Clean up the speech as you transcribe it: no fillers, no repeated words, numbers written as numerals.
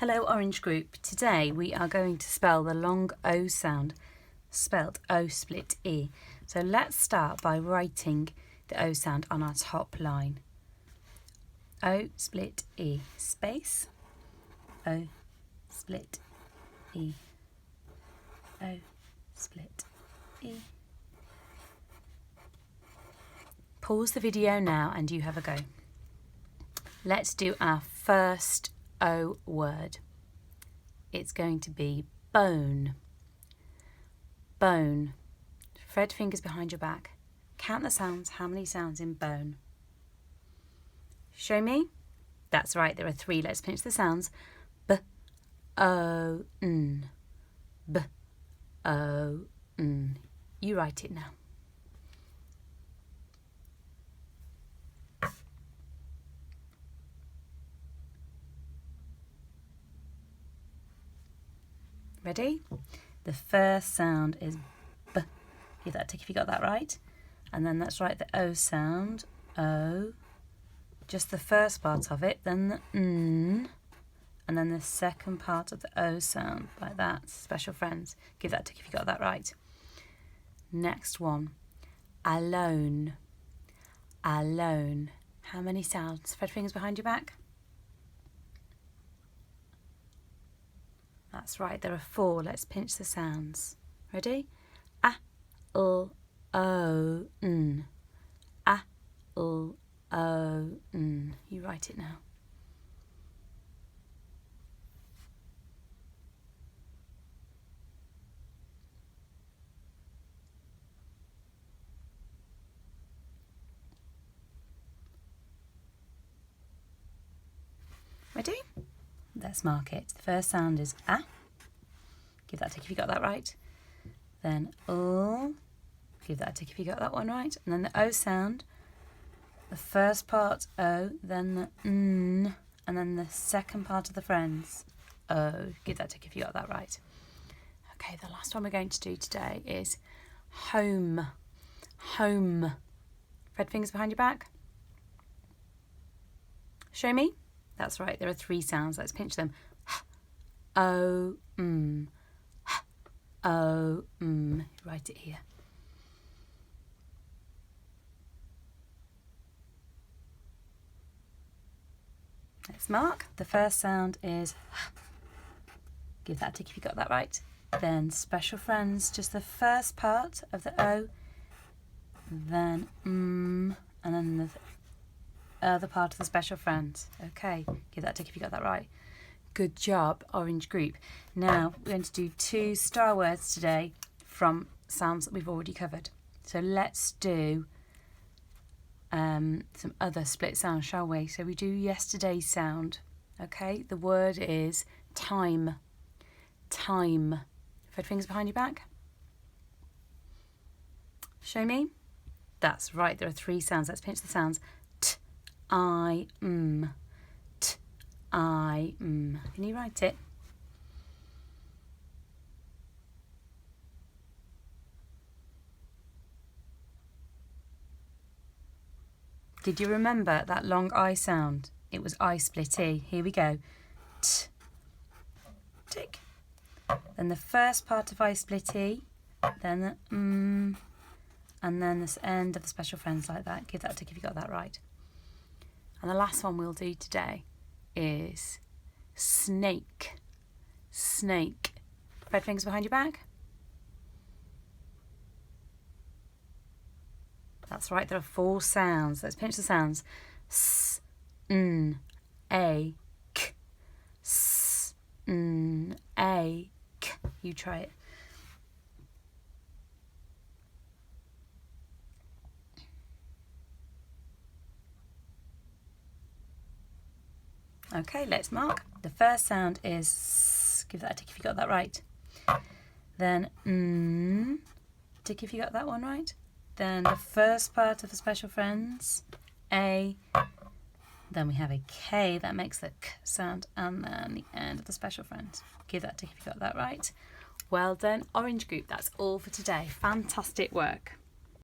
Hello Orange Group. Today we are going to spell the long O sound, spelt O split E. So let's start by writing the O sound on our top line. O split E, space, O split E, O split E. Pause the video now and you have a go. Let's do our first O word. It's going to be bone. Bone. Thread fingers behind your back. Count the sounds. How many sounds in bone? Show me. That's right, there are 3. Let's pinch the sounds. B, O, N. B, O, N. You write it now. Ready? The first sound is B. Give that a tick if you got that right. And then let's write the O sound. O. Just the first part of it. Then the N. And then the second part of the O sound. Like that. Special friends. Give that a tick if you got that right. Next one. Alone. Alone. How many sounds? Thread fingers behind your back. That's right, there are 4. Let's pinch the sounds. Ready? A, L, O, N. A, L, O, N. You write it now. Ready? Let's mark it. The first sound is A. Give that a tick if you got that right. Then L. Give that a tick if you got that one right. And then the O sound. The first part O, then the N, and then the second part of the friends. O. Give that a tick if you got that right. Okay, the last one we're going to do today is home. Home. Thread fingers behind your back. Show me. That's right, there are 3 sounds. Let's pinch them. H, O, M. H, O, M. Write it here. Let's mark. The first sound is H. Give that a tick if you got that right. Then special friends, just the first part of the O. Then M. And then the other part of the special friends. Okay, give that a tick if you got that right. Good job, Orange Group. Now we're going to do 2 star words today from sounds that we've already covered. So let's do some other split sounds, shall we? So we do yesterday's sound. Okay, the word is time. Time. Thread fingers behind your back. Show me. That's right, there are 3 sounds. Let's pinch the sounds. I, m. T, I, m. Can you write it? Did you remember that long I sound? It was I split E. Here we go. T, tick. Then the first part of I split E, then the m, and then this end of the special friends like that. Give that a tick if you got that right. And the last one we'll do today is snake. Snake. Thread fingers behind your back. That's right, there are 4 sounds. Let's pinch the sounds. S, N, A, K. S, N, A, K. You try it. Okay, let's mark. The first sound is S. Give that a tick if you got that right. Then N. Tick if you got that one right. Then the first part of the special friends, A. Then we have a K that makes the K sound, and then the end of the special friends. Give that a tick if you got that right. Well done, Orange Group. That's all for today. Fantastic work.